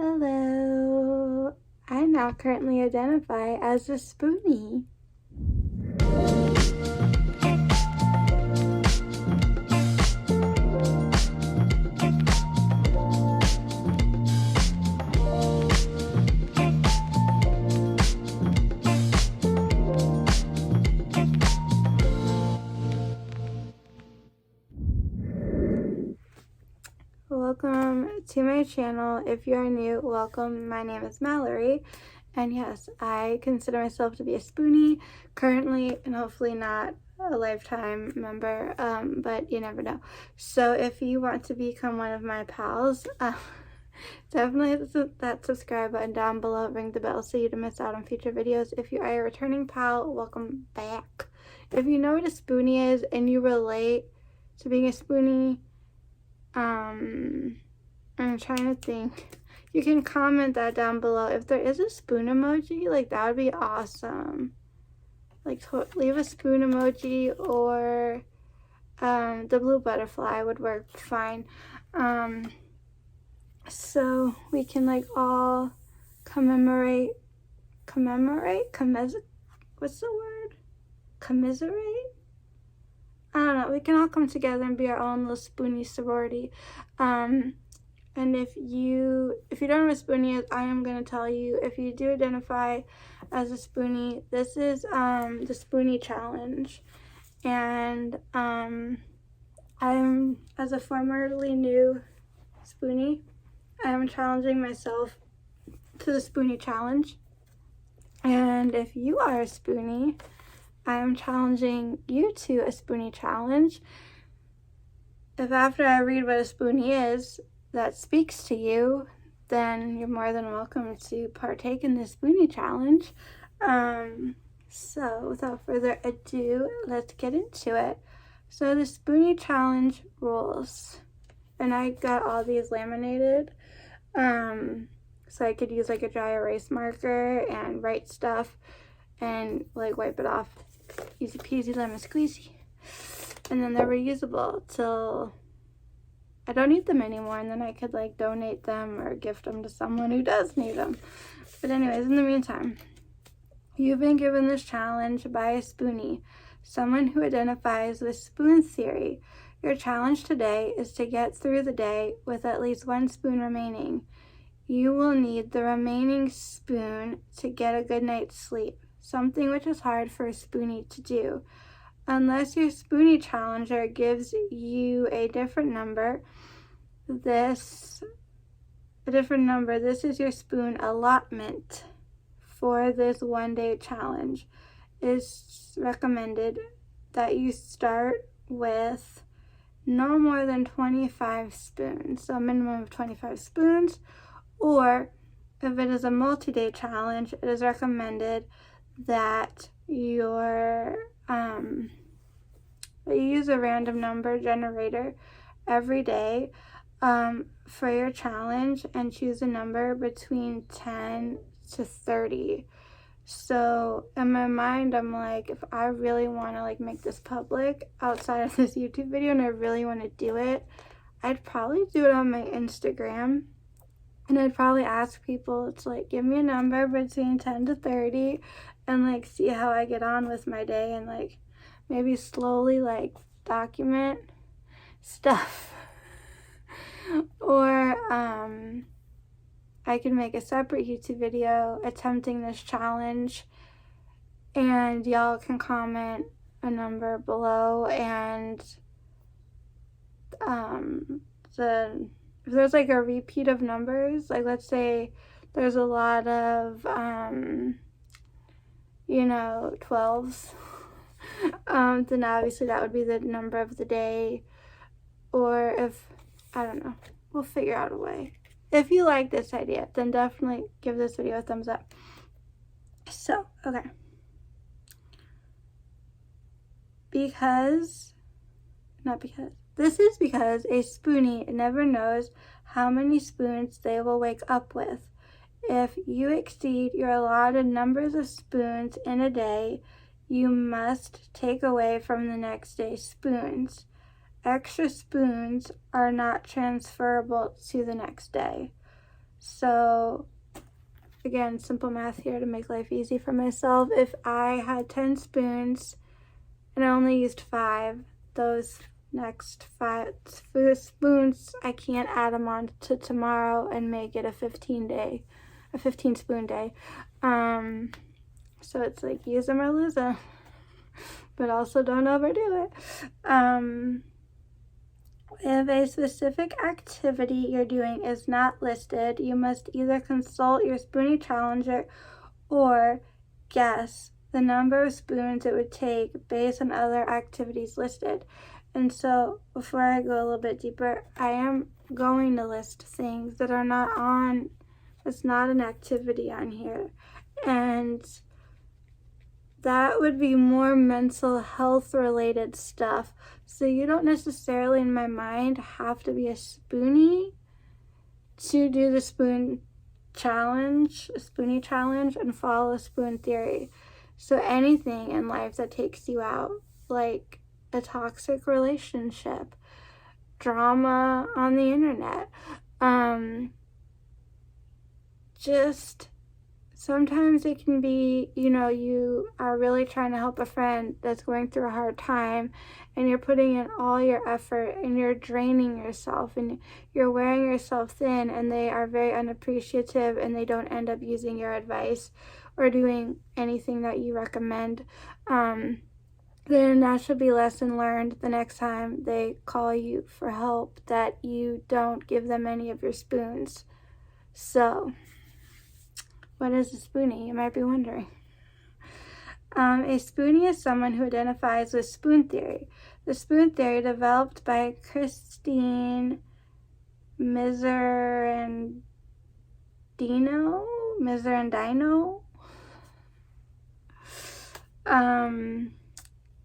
Hello, I now currently identify as a Spoonie. Welcome to my channel. If you are new, welcome. My name is Mallory, and yes, I consider myself to be a Spoonie currently, and hopefully not a lifetime member, but you never know. So if you want to become one of my pals, definitely hit that subscribe button down below, ring the bell so you don't miss out on future videos. If you are a returning pal, welcome back. If you know what a Spoonie is and you relate to being a Spoonie, I'm trying to think. You can comment that down below. If there is a spoon emoji, like, that would be awesome. Like, leave a spoon emoji, or the blue butterfly would work fine. So we can, like, all commiserate? What's the word? Commiserate? I don't know. We can all come together and be our own little Spoonie sorority. And if you don't know what Spoonie is, I am going to tell you. If you do identify as a Spoonie, this is the Spoonie challenge. And I'm, as a formerly new Spoonie, I am challenging myself to the Spoonie challenge. And if you are a Spoonie, I am challenging you to a Spoonie challenge. If after I read what a Spoonie is, that speaks to you, then you're more than welcome to partake in the Spoonie challenge. So without further ado, let's get into it. So the Spoonie challenge rules, and I got all these laminated, so I could use like a dry erase marker and write stuff and like wipe it off. Easy peasy lemon squeezy. And then they're reusable till I don't need them anymore, and then I could like donate them or gift them to someone who does need them. But anyways, in the meantime, you've been given this challenge by a Spoonie, someone who identifies with spoon theory. Your challenge today is to get through the day with at least one spoon remaining. You will need the remaining spoon to get a good night's sleep, something which is hard for a Spoonie to do. Unless your Spoonie challenger gives you a different number, this is your spoon allotment for this one-day challenge. It's recommended that you start with no more than 25 spoons, so a minimum of 25 spoons, or if it is a multi-day challenge, it is recommended that you use a random number generator every day for your challenge, and choose a number between 10 to 30. So in my mind, I'm like, if I really want to like make this public outside of this YouTube video and I really want to do it, I'd probably do it on my Instagram. And I'd probably ask people, it's like, give me a number between 10 to 30 and like see how I get on with my day, and like maybe slowly like document stuff. Or I can make a separate YouTube video attempting this challenge, and y'all can comment a number below, and if there's like a repeat of numbers, like let's say there's a lot of 12s, then obviously that would be the number of the day. Or if, I don't know, we'll figure out a way. If you like this idea, then definitely give this video a thumbs up. So, okay. This is because a Spoonie never knows how many spoons they will wake up with. If you exceed your allotted numbers of spoons in a day, you must take away from the next day's spoons. Extra spoons are not transferable to the next day. So again, simple math here to make life easy for myself. If I had 10 spoons and I only used 5, those next 5 spoons, I can't add them on to tomorrow and make it a 15 spoon day. So it's like use them or lose them, but also don't overdo it. If a specific activity you're doing is not listed, you must either consult your Spoonie challenger or guess the number of spoons it would take based on other activities listed. And so before I go a little bit deeper, I am going to list things that are not on, it's not an activity on here. And that would be more mental health related stuff. So you don't necessarily, in my mind, have to be a Spoonie to do the Spoonie challenge and follow spoon theory. So anything in life that takes you out, like a toxic relationship, drama on the internet, just sometimes it can be, you are really trying to help a friend that's going through a hard time, and you're putting in all your effort and you're draining yourself and you're wearing yourself thin, and they are very unappreciative and they don't end up using your advice or doing anything that you recommend. Then that should be lesson learned the next time they call you for help, that you don't give them any of your spoons. So what is a Spoonie, you might be wondering? A Spoonie is someone who identifies with spoon theory. The spoon theory, developed by Christine Miserandino,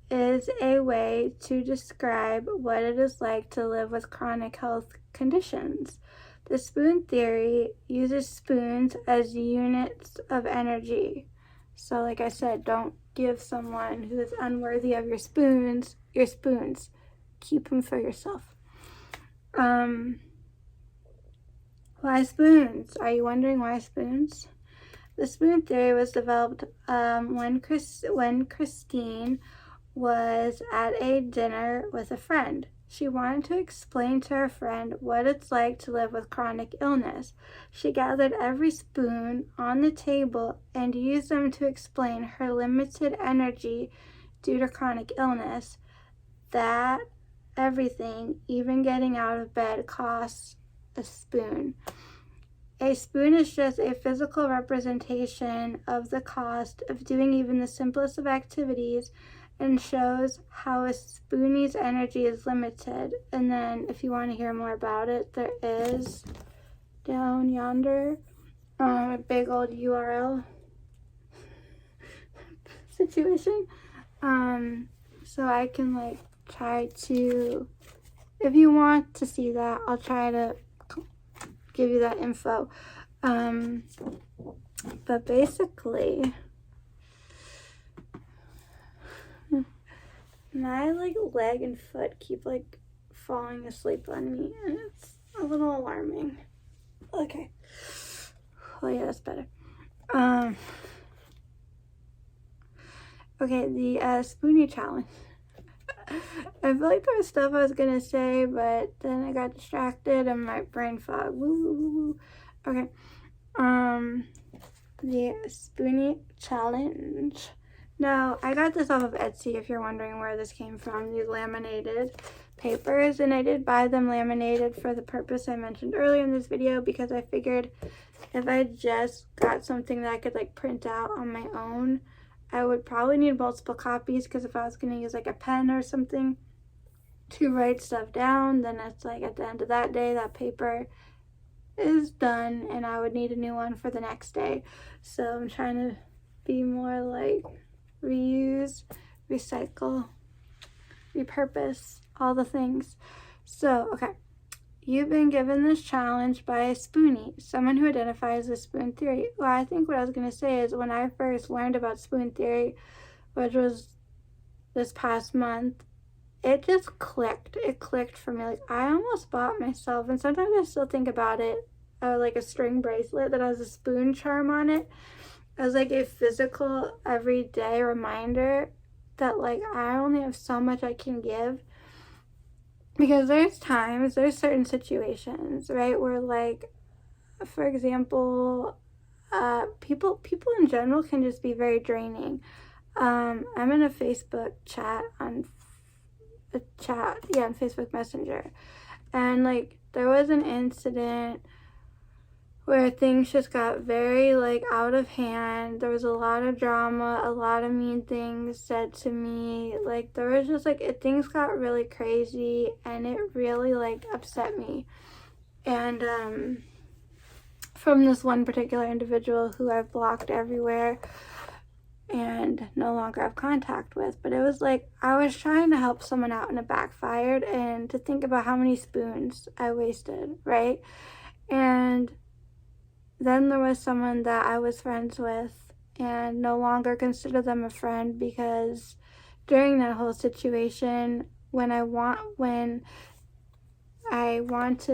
is a way to describe what it is like to live with chronic health conditions. The spoon theory uses spoons as units of energy. So like I said, don't give someone who is unworthy of your spoons. Keep them for yourself. Why spoons? Are you wondering why spoons? The spoon theory was developed when Christine was at a dinner with a friend. She wanted to explain to her friend what it's like to live with chronic illness. She gathered every spoon on the table and used them to explain her limited energy due to chronic illness. That everything, even getting out of bed, costs a spoon. A spoon is just a physical representation of the cost of doing even the simplest of activities, and shows how a Spoonie's energy is limited. And then if you want to hear more about it, there is down yonder a big old URL situation. So I can try to, if you want to see that, I'll try to give you that info. But basically, my leg and foot keep falling asleep on me, and it's a little alarming. Okay. Oh yeah, that's better. Okay, the Spoonie challenge. I feel like there was stuff I was gonna say, but then I got distracted and my brain fog. Woo. Okay. The Spoonie challenge. Now, I got this off of Etsy, if you're wondering where this came from, these laminated papers, and I did buy them laminated for the purpose I mentioned earlier in this video, because I figured if I just got something that I could print out on my own, I would probably need multiple copies, because if I was going to use a pen or something to write stuff down, then it's at the end of that day, that paper is done, and I would need a new one for the next day. So I'm trying to be more reuse, recycle, repurpose, all the things. So, okay. You've been given this challenge by a Spoonie, someone who identifies with spoon theory. Well, I think what I was going to say is when I first learned about spoon theory, which was this past month, it just clicked. It clicked for me. I almost bought myself, and sometimes I still think about it like a string bracelet that has a spoon charm on it as like a physical everyday reminder that like I only have so much I can give. Because there's certain situations, right, where like, for example, people in general can just be very draining. I'm in a Facebook chat on Facebook Messenger, and like there was an incident where things just got very like out of hand. There was a lot of drama, a lot of mean things said to me. Like there was just like things got really crazy, and it really like upset me. And from this one particular individual who I've blocked everywhere and no longer have contact with. But it was like I was trying to help someone out and it backfired, and to think about how many spoons I wasted, right? And then there was someone that I was friends with and no longer consider them a friend, because during that whole situation, when I wanted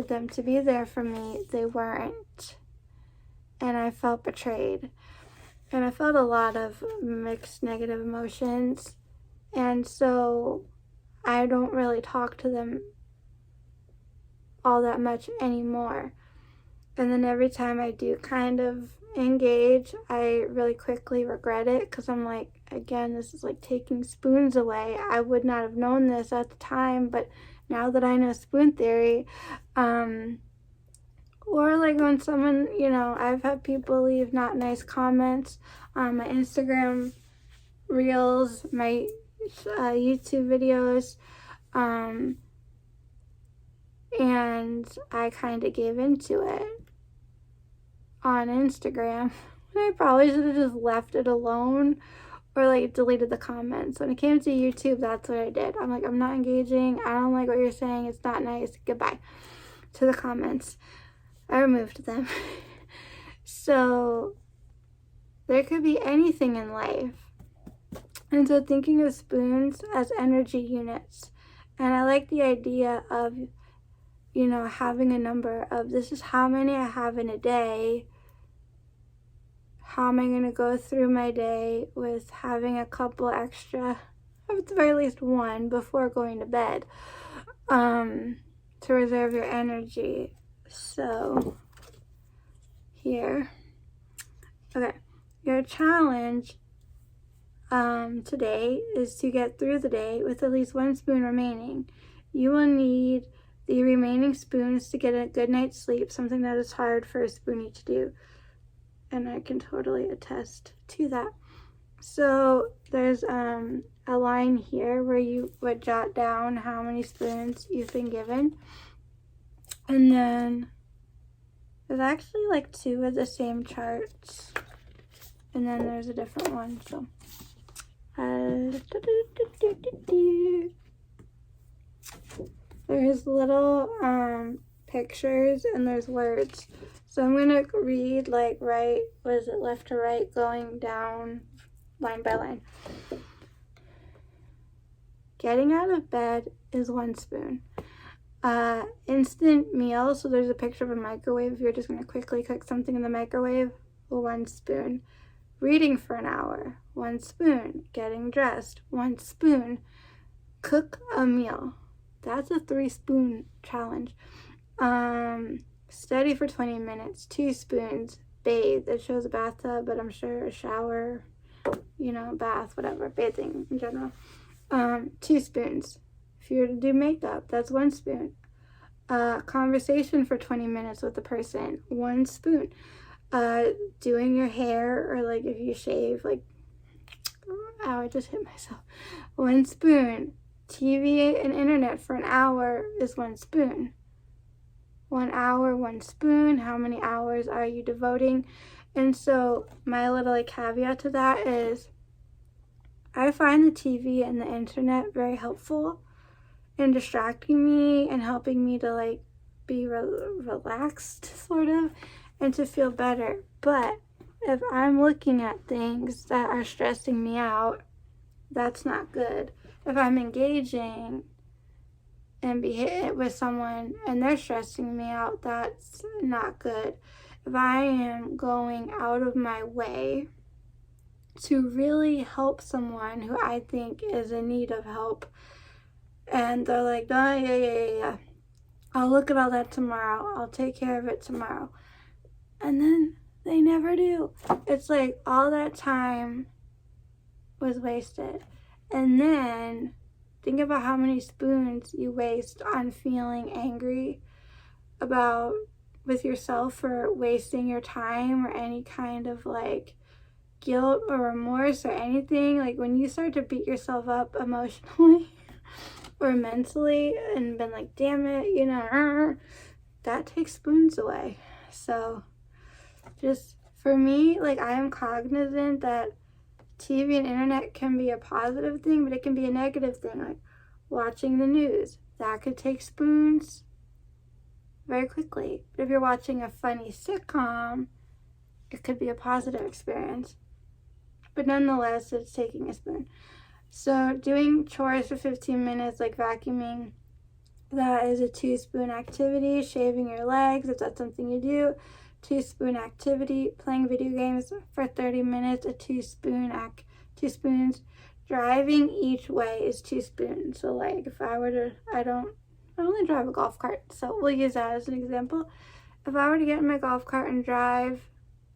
them to be there for me, they weren't. And I felt betrayed. And I felt a lot of mixed negative emotions. And so I don't really talk to them all that much anymore. And then every time I do kind of engage, I really quickly regret it, because I'm like, again, this is like taking spoons away. I would not have known this at the time, but now that I know spoon theory, or like when someone, you know, I've had people leave not nice comments on my Instagram reels, my YouTube videos, and I kind of gave into it on Instagram. I probably should have just left it alone or like deleted the comments. When it came to YouTube, that's what I did. I'm like, I'm not engaging. I don't like what you're saying. It's not nice. Goodbye. To the comments. I removed them. So there could be anything in life. And so thinking of spoons as energy units. And I like the idea of, you know, having a number of, this is how many I have in a day. How am I going to go through my day with having a couple extra, at the very least one, before going to bed, to reserve your energy. So, here. Okay, your challenge today is to get through the day with at least one spoon remaining. You will need the remaining spoons to get a good night's sleep, something that is hard for a spoonie to do. And I can totally attest to that. So there's a line here where you would jot down how many spoons you've been given. And then there's actually like two of the same charts. And then there's a different one. So there's little pictures and there's words. So I'm going to read like left to right, going down line by line. Getting out of bed is 1 spoon. Instant meal, so there's a picture of a microwave. If you're just going to quickly cook something in the microwave, 1 spoon. Reading for an hour, 1 spoon. Getting dressed, 1 spoon. Cook a meal. That's a 3-spoon challenge. Study for 20 minutes, 2 spoons. Bathe. It shows a bathtub, but I'm sure a shower, you know, bath, whatever. Bathing in general. 2 spoons. If you were to do makeup, that's 1 spoon. Conversation for 20 minutes with the person, 1 spoon. Doing your hair, or like if you shave, like, ow, I just hit myself. 1 spoon. TV and internet for an hour is 1 spoon. 1 hour, 1 spoon. How many hours are you devoting? And so my little like caveat to that is I find the TV and the internet very helpful in distracting me and helping me to like be relaxed sort of and to feel better. But if I'm looking at things that are stressing me out, that's not good. If I'm engaging and be hit with someone and they're stressing me out, that's not good. If I am going out of my way to really help someone who I think is in need of help, and they're like, oh, yeah, I'll look at all that tomorrow, I'll take care of it tomorrow, and then they never do. It's like all that time was wasted. And then think about how many spoons you waste on feeling angry about with yourself for wasting your time, or any kind of like guilt or remorse or anything. Like when you start to beat yourself up emotionally or mentally and been like, damn it, you know, that takes spoons away. So just for me, like, I am cognizant that TV and internet can be a positive thing, but it can be a negative thing. Like watching the news, that could take spoons very quickly. But if you're watching a funny sitcom, it could be a positive experience. But nonetheless, it's taking a spoon. So doing chores for 15 minutes, like vacuuming, that is a 2-spoon activity. Shaving your legs, if that's something you do, 2-spoon activity. Playing video games for 30 minutes, a 2 spoons. Driving each way is 2 spoons. So like if I were to, I only drive a golf cart, so we'll use that as an example. If I were to get in my golf cart and drive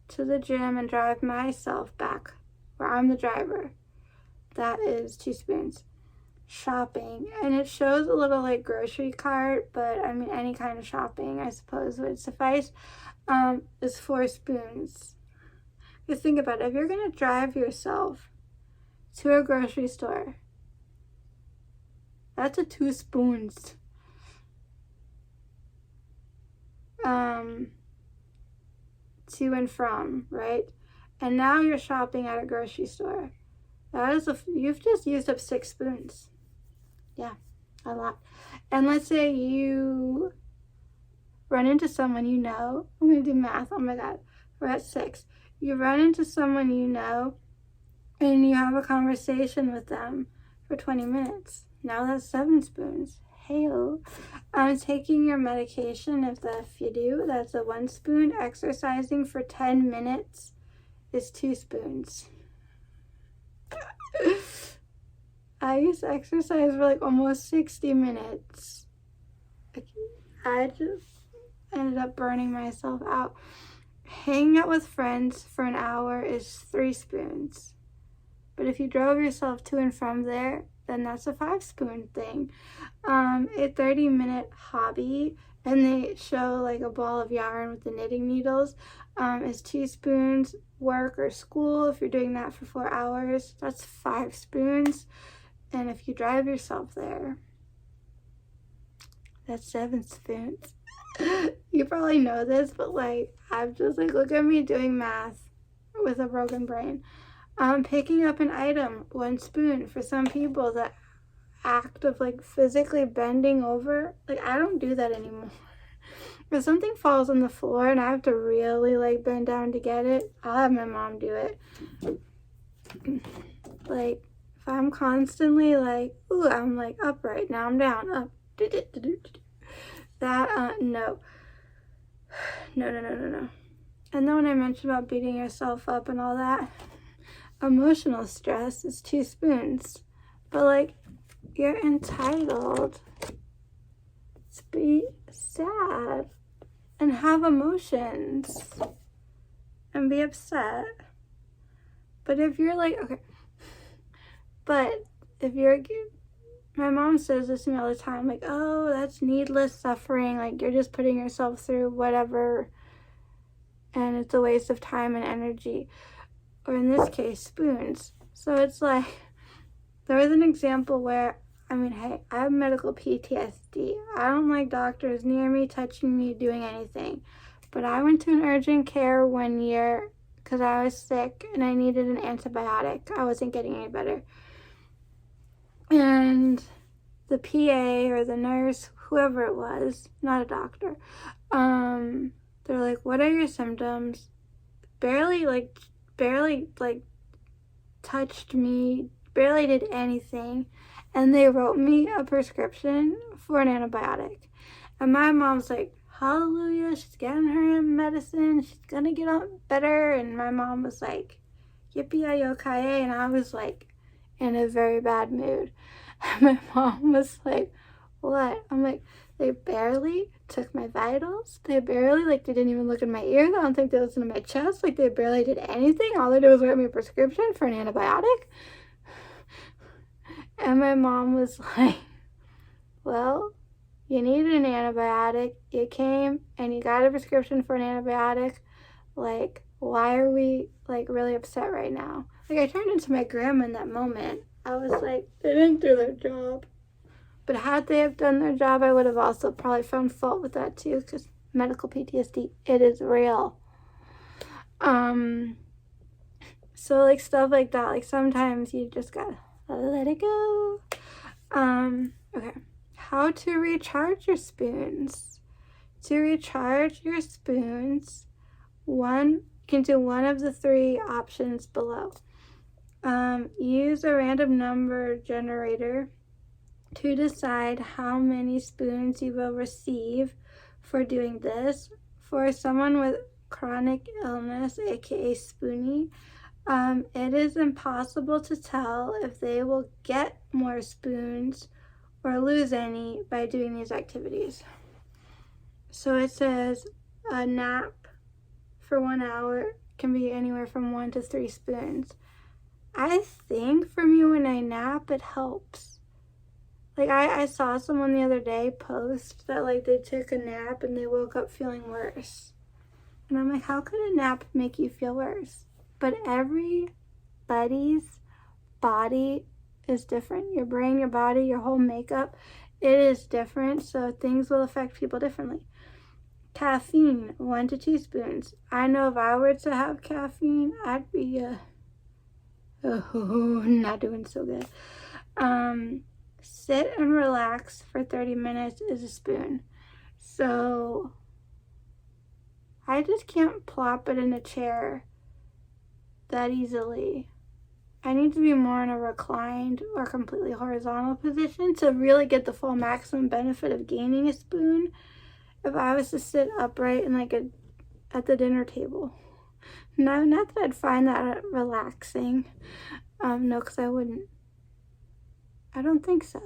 to the gym and drive myself back where I'm the driver, that is 2 spoons. Shopping, and it shows a little like grocery cart, but I mean any kind of shopping I suppose would suffice, is 4 spoons. Just think about it. If you're gonna drive yourself to a grocery store, that's a 2 spoons. To and from, right? And now you're shopping at a grocery store. You've just used up 6 spoons. Yeah, a lot. And let's say you run into someone you know. I'm going to do math. Oh my God. We're at 6. You run into someone you know and you have a conversation with them for 20 minutes. Now that's 7 spoons. Hey-o. Taking your medication, if you do, that's a 1 spoon. Exercising for 10 minutes is 2 spoons. I used to exercise for like almost 60 minutes. I just ended up burning myself out. Hanging out with friends for an hour is 3 spoons. But if you drove yourself to and from there, then that's a 5-spoon thing. A 30-minute hobby, and they show like a ball of yarn with the knitting needles, is 2 spoons. Work or school, if you're doing that for 4 hours, that's 5 spoons. And if you drive yourself there, that's 7 spoons. You probably know this, but like, I'm just like, look at me doing math with a broken brain. Picking up an item, 1 spoon. For some people, the act of like physically bending over, like I don't do that anymore. If something falls on the floor and I have to really like bend down to get it, I'll have my mom do it. Like if I'm constantly like, ooh, I'm like upright, now I'm down, up, that no. And then when I mentioned about beating yourself up and all that, emotional stress is 2 spoons. But like, you're entitled to be sad and have emotions and be upset. But if you're like, okay, but if you're, my mom says this to me all the time, like, oh, that's needless suffering, like you're just putting yourself through whatever and it's a waste of time and energy, or in this case, spoons. So it's like, there was an example where, I mean, hey, I have medical PTSD. I don't like doctors near me, touching me, doing anything. But I went to an urgent care one year because I was sick and I needed an antibiotic. I wasn't getting any better. And the PA or the nurse, whoever it was, not a doctor, they're like, what are your symptoms? Barely touched me, barely did anything. and they wrote me a prescription for an antibiotic. And my mom's like, hallelujah, she's getting her medicine, she's gonna get on better. And my mom was like, yippee-yi-yo-ki-yay. And I was like in a very bad mood. And my mom was like, what? I'm like, they barely took my vitals. They barely, like, they didn't even look in my ears. I don't think they listened to my chest. Like, they barely did anything. All they did was write me a prescription for an antibiotic. And my mom was like, well, you needed an antibiotic. You came and you got a prescription for an antibiotic. Like, why are we, like, really upset right now? Like, I turned into my grandma in that moment. I was like, they didn't do their job. But had they have done their job, I would have also probably found fault with that too, because medical PTSD, it is real. So, like, stuff like that, like, sometimes you just gotta let it go. Okay. How to recharge your spoons. To recharge your spoons, you can do one of the 3 options below. Use a random number generator to decide how many spoons you will receive for doing this. For someone with chronic illness, aka Spoonie, it is impossible to tell if they will get more spoons or lose any by doing these activities. So it says a nap for 1 hour can be anywhere from 1 to 3 spoons. I think for me when I nap, it helps. Like, I saw someone the other day post that, like, they took a nap and they woke up feeling worse. And I'm like, how could a nap make you feel worse? But everybody's body is different. Your brain, your body, your whole makeup, it is different. So things will affect people differently. Caffeine, 1 to 2 spoons. I know if I were to have caffeine, I'd be not doing so good. Sit and relax for 30 minutes is a spoon. So I just can't plop it in a chair that easily. I need to be more in a reclined or completely horizontal position to really get the full maximum benefit of gaining a spoon. If I was to sit upright and like at the dinner table. No, not that I'd find that relaxing. No, because I wouldn't. I don't think so.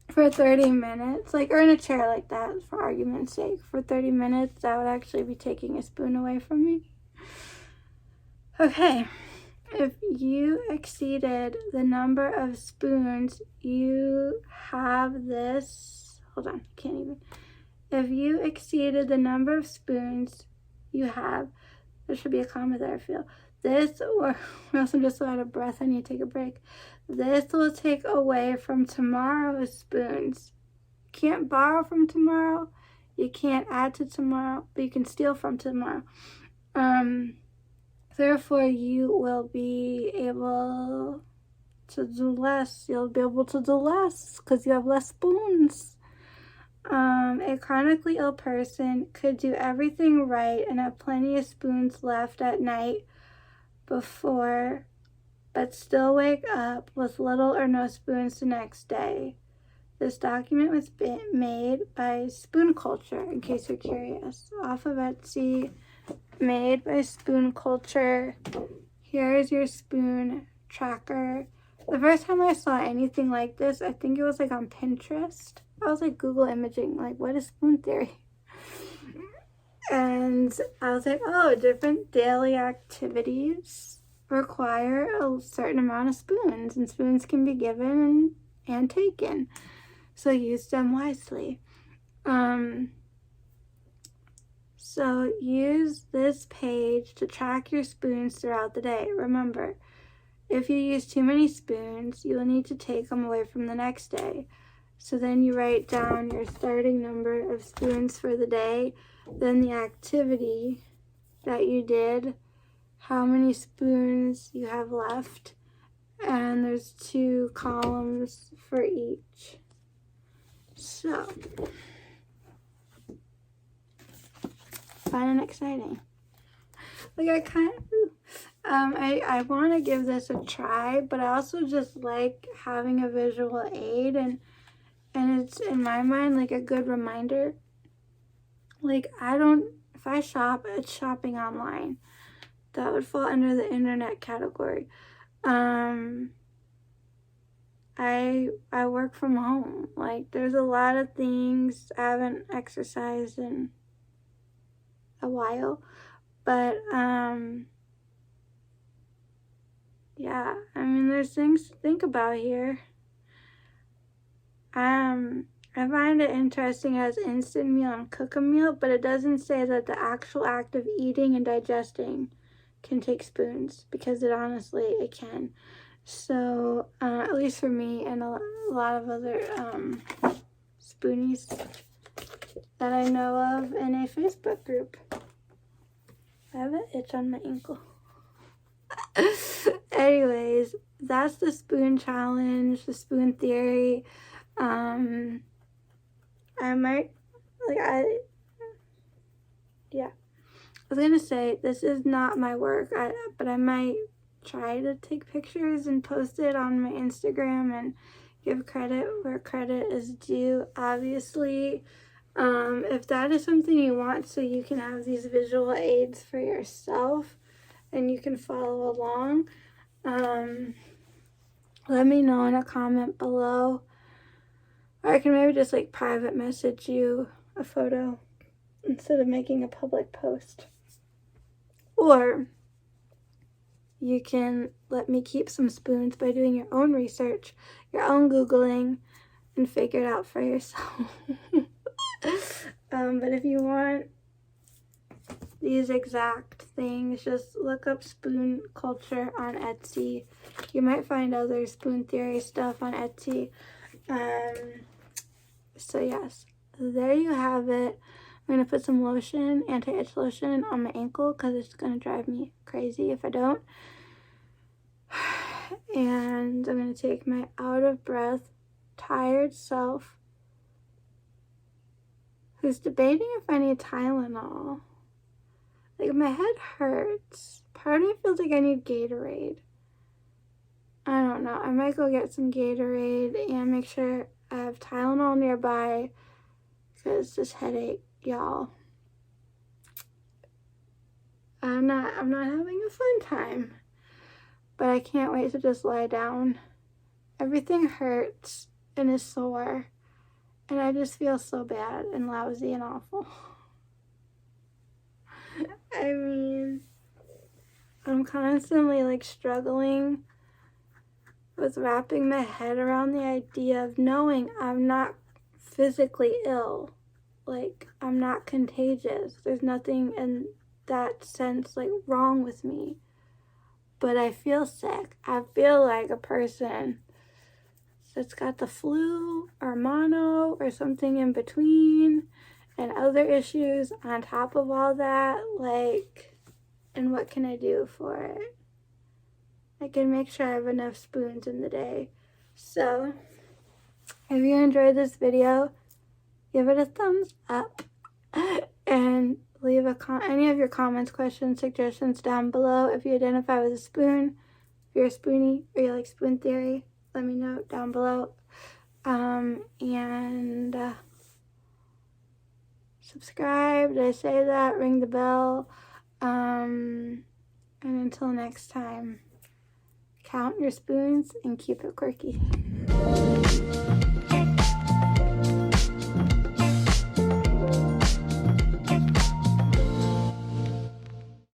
For 30 minutes, like, or in a chair like that, for argument's sake, for 30 minutes, that would actually be taking a spoon away from me. Okay, if you exceeded the number of spoons you have this, hold on, can't even. If you exceeded the number of spoons you have, there should be a comma there, I feel. This, or else I'm just so out of breath, I need to take a break. This will take away from tomorrow's spoons. You can't borrow from tomorrow. You can't add to tomorrow, but you can steal from tomorrow. Therefore, you will be able to do less. You'll be able to do less because you have less spoons. A chronically ill person could do everything right and have plenty of spoons left at night before, but still wake up with little or no spoons the next day. This document was made by Spoon Culture, in case you're curious, off of Etsy, made by Spoon Culture. Here's your spoon tracker. The first time I saw anything like this, I think it was like on Pinterest. I was like Google imaging, like, what is spoon theory? And I was like, oh, different daily activities require a certain amount of spoons, and spoons can be given and taken. So use them wisely. So use this page to track your spoons throughout the day. Remember, if you use too many spoons, you will need to take them away from the next day. So then you write down your starting number of spoons for the day, then the activity that you did, how many spoons you have left, and there's 2 columns for each. So, fun and exciting. Like, I want to give this a try, but I also just like having a visual aid, and it's, in my mind, like a good reminder. Like, if I shop, it's shopping online. That would fall under the internet category. I work from home. Like, there's a lot of things. I haven't exercised in a while, but yeah, I mean, there's things to think about here. I find it interesting as instant meal and cook a meal, but it doesn't say that the actual act of eating and digesting can take spoons, because it can. So, at least for me and a lot of other spoonies that I know of in a Facebook group. I have an itch on my ankle. Anyways, that's the spoon challenge, the spoon theory. I was gonna say, this is not my work, but I might try to take pictures and post it on my Instagram and give credit where credit is due, obviously. If that is something you want, so you can have these visual aids for yourself and you can follow along, let me know in a comment below. Or I can maybe just like private message you a photo instead of making a public post. Or you can let me keep some spoons by doing your own research, your own Googling, and figure it out for yourself. But if you want these exact things, just look up spoon culture on Etsy. You might find other spoon theory stuff on Etsy. So yes, there you have it. I'm going to put some lotion, anti-itch lotion, on my ankle because it's going to drive me crazy if I don't. And I'm going to take my out of breath, tired self, who's debating if I need Tylenol. Like, my head hurts. Part of me feels like I need Gatorade. I don't know. I might go get some Gatorade and make sure I have Tylenol nearby, because this headache, y'all, I'm not having a fun time. But I can't wait to just lie down. Everything hurts and is sore, and I just feel so bad and lousy and awful. I mean, I'm constantly like struggling with wrapping my head around the idea of knowing I'm not physically ill. Like, I'm not contagious. There's nothing in that sense like wrong with me. But I feel sick. I feel like a person that's got the flu or mono or something in between, and other issues on top of all that. Like, and what can I do for it? I can make sure I have enough spoons in the day. So, if you enjoyed this video, give it a thumbs up and leave any of your comments, questions, suggestions down below. If you identify with a spoon, if you're a spoonie or you like spoon theory, let me know down below. And subscribe. Did I say that? Ring the bell. And until next time, count your spoons and keep it quirky.